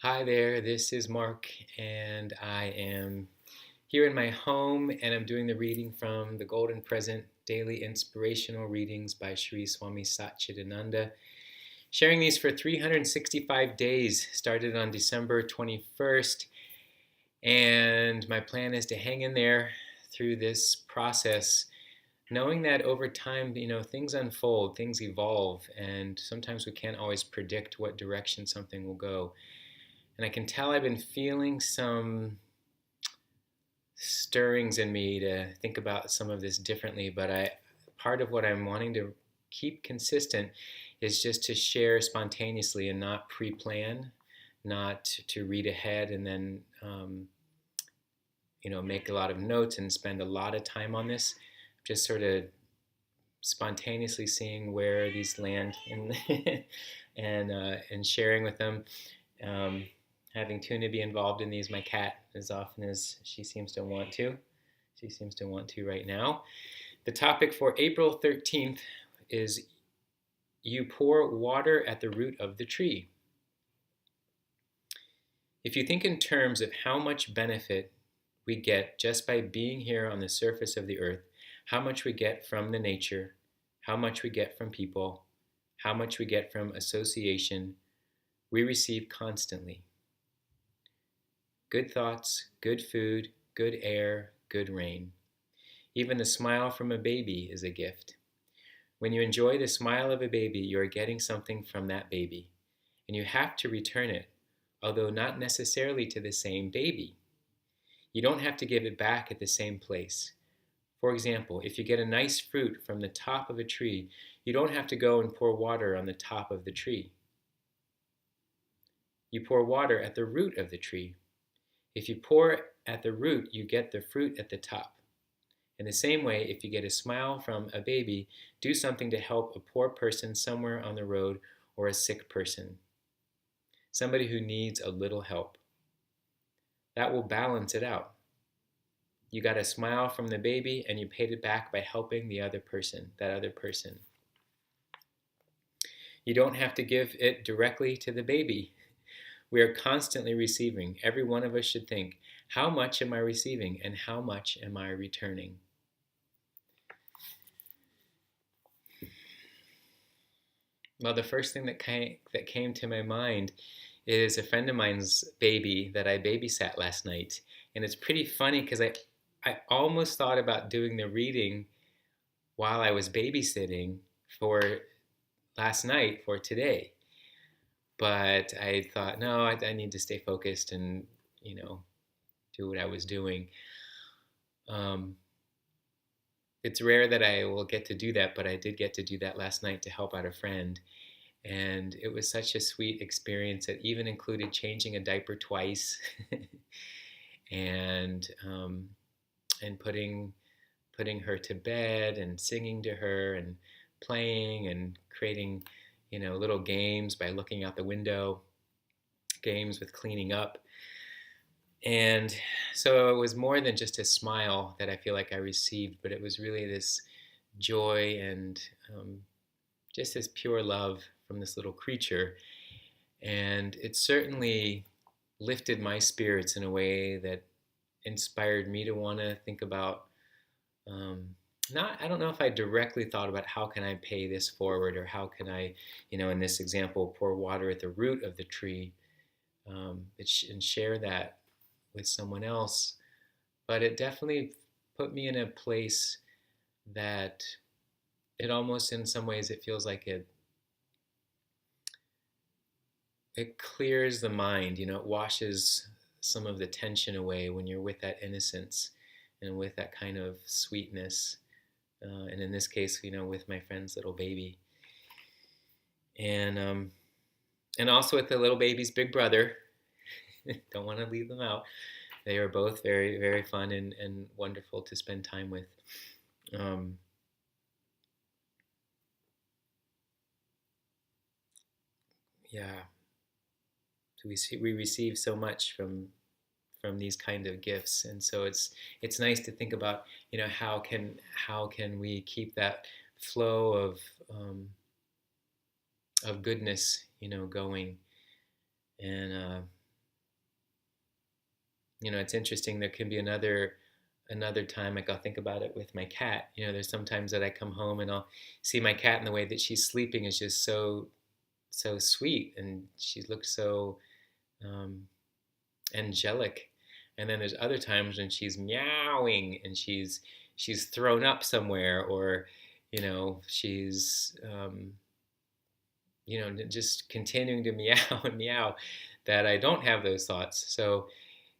Hi there, this is Mark, and I am here in my home, and I'm doing the reading from the Golden Present Daily Inspirational Readings by Sri Swami Satchidananda. Sharing these for 365 days, started on December 21st, and my plan is to hang in there through this process, knowing that over time, things unfold, things evolve, and sometimes we can't always predict what direction something will go. And I can tell I've been feeling some stirrings in me to think about some of this differently. But part of what I'm wanting to keep consistent is just to share spontaneously and not pre-plan, not to read ahead and then make a lot of notes and spend a lot of time on this. Just sort of spontaneously seeing where these land and sharing with them. Having Tuna be involved in these, my cat, as often as she seems to want to. She seems to want to right now. The topic for April 13th is You Pour Water at the Root of the Tree. If you think in terms of how much benefit we get just by being here on the surface of the earth, how much we get from the nature, how much we get from people, how much we get from association, we receive constantly. Good thoughts, good food, good air, good rain. Even the smile from a baby is a gift. When you enjoy the smile of a baby, you are getting something from that baby, and you have to return it, although not necessarily to the same baby. You don't have to give it back at the same place. For example, if you get a nice fruit from the top of a tree, you don't have to go and pour water on the top of the tree. You pour water at the root of the tree. If you pour at the root, you get the fruit at the top. In the same way, if you get a smile from a baby, do something to help a poor person somewhere on the road or a sick person, somebody who needs a little help. That will balance it out. You got a smile from the baby and you paid it back by helping that other person. You don't have to give it directly to the baby. We are constantly receiving. Every one of us should think, how much am I receiving and how much am I returning? Well, the first thing that came to my mind is a friend of mine's baby that I babysat last night. And it's pretty funny because I almost thought about doing the reading while I was babysitting for last night for today. But I thought, no, I need to stay focused and, do what I was doing. It's rare that I will get to do that, but I did get to do that last night to help out a friend. And it was such a sweet experience that even included changing a diaper twice and putting her to bed and singing to her and playing and creating little games by looking out the window, games with cleaning up. And so it was more than just a smile that I feel like I received, but it was really this joy and just this pure love from this little creature. And it certainly lifted my spirits in a way that inspired me to want to think about I don't know if I directly thought about how can I pay this forward, or how can I, in this example, pour water at the root of the tree and share that with someone else. But it definitely put me in a place that it almost, in some ways, it feels like it clears the mind. It washes some of the tension away when you're with that innocence and with that kind of sweetness. And in this case, with my friend's little baby, and also with the little baby's big brother. Don't want to leave them out. They are both very, very fun and wonderful to spend time with. Yeah, so we receive so much from these kind of gifts, and so it's nice to think about how can we keep that flow of goodness going, and It's interesting. There can be another time, like I'll think about it with my cat. There's sometimes that I come home and I'll see my cat, and the way that she's sleeping is just so sweet, and she looks so um, angelic. And then there's other times when she's meowing and she's thrown up somewhere, or she's just continuing to meow and meow, that I don't have those thoughts. So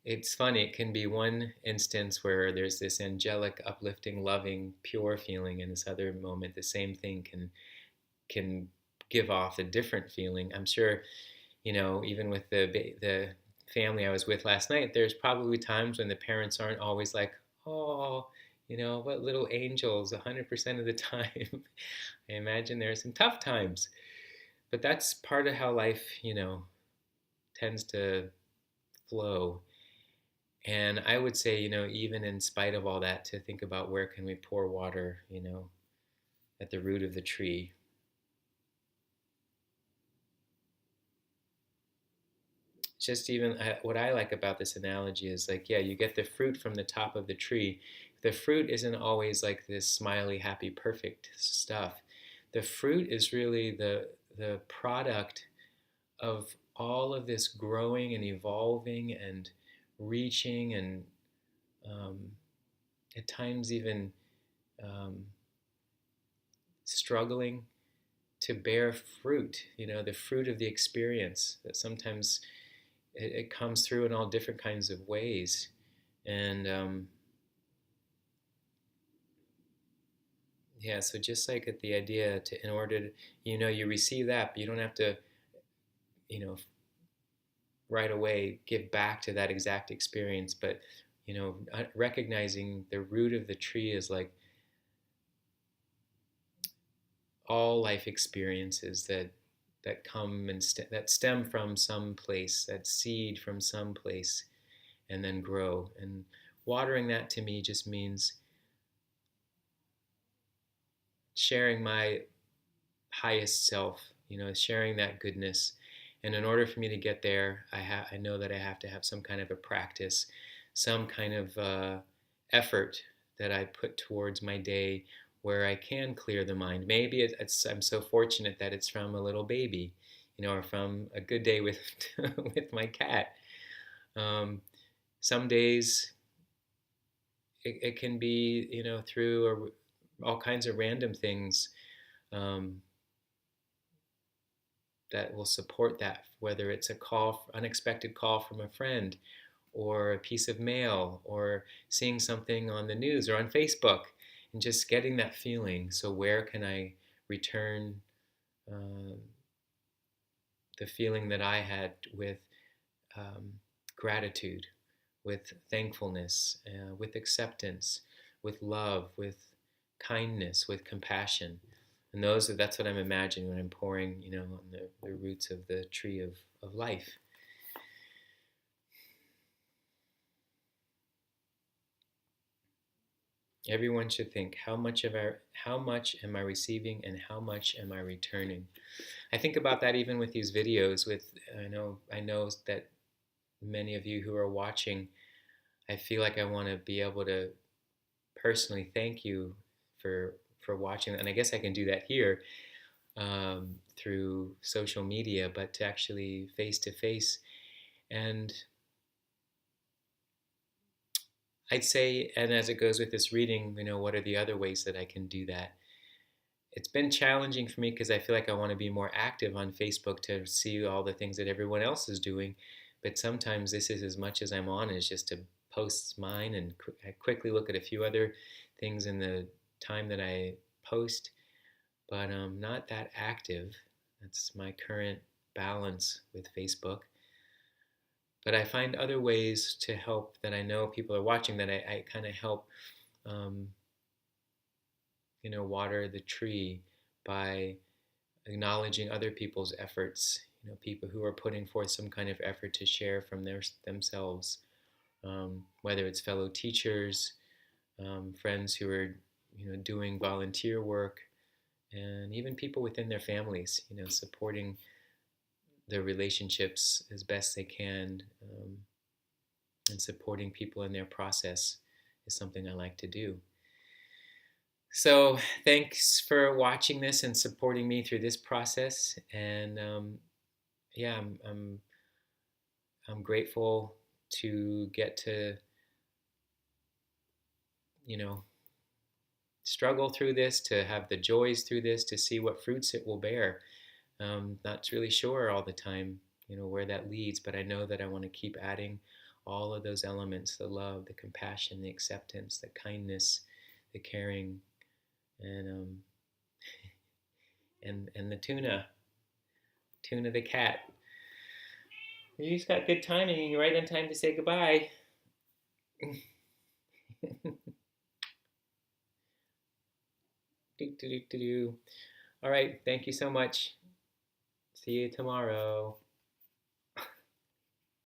it's funny. It can be one instance where there's this angelic, uplifting, loving, pure feeling, and this other moment, the same thing can give off a different feeling. I'm sure, even with the family I was with last night, there's probably times when the parents aren't always like, oh, what little angels 100% of the time. I imagine there are some tough times, but that's part of how life, tends to flow. And I would say, even in spite of all that, to think about where can we pour water, at the root of the tree. Just even what I like about this analogy is like, yeah, you get the fruit from the top of the tree. The fruit isn't always like this smiley, happy, perfect stuff. The fruit is really the product of all of this growing and evolving and reaching, and um, at times even um, struggling to bear fruit, the fruit of the experience, that sometimes it comes through in all different kinds of ways. And yeah, so just like at the idea to, in order to, you receive that, but you don't have to, you know, right away give back to that exact experience. But, recognizing the root of the tree is like all life experiences that come and that stem from some place, that seed from some place, and then grow. And watering that to me just means sharing my highest self, sharing that goodness. And in order for me to get there, I know that I have to have some kind of a practice, some kind of effort that I put towards my day, where I can clear the mind. Maybe I'm so fortunate that it's from a little baby, or from a good day with with my cat. Um, some days it can be, through all kinds of random things um, that will support that, whether it's a unexpected call from a friend, or a piece of mail, or seeing something on the news or on Facebook, and just getting that feeling. So where can I return uh, the feeling that I had with um, gratitude, with thankfulness, with acceptance, with love, with kindness, with compassion. And that's what I'm imagining when I'm pouring, on the roots of the tree of life. Everyone should think, how much am I receiving, and how much am I returning? I think about that even with these videos. I know that many of you who are watching, I feel like I want to be able to personally thank you for watching, and I guess I can do that here through social media, but to actually face to face. And I'd say, and as it goes with this reading, what are the other ways that I can do that? It's been challenging for me because I feel like I want to be more active on Facebook to see all the things that everyone else is doing. But sometimes this is as much as I'm on, is just to post mine, and I quickly look at a few other things in the time that I post, but I'm not that active. That's my current balance with Facebook. But I find other ways to help, that I know people are watching, that I kind of help, um, water the tree by acknowledging other people's efforts, people who are putting forth some kind of effort to share from themselves, whether it's fellow teachers, friends who are, doing volunteer work, and even people within their families, supporting their relationships as best they can, and supporting people in their process is something I like to do. So thanks for watching this and supporting me through this process. And yeah, I'm grateful to get to, you know, struggle through this, to have the joys through this, to see what fruits it will bear. Not really sure all the time, where that leads, but I know that I want to keep adding all of those elements: the love, the compassion, the acceptance, the kindness, the caring, and and the tuna the cat. You just got good timing. You're right on time to say goodbye. All right, thank you so much. See you tomorrow.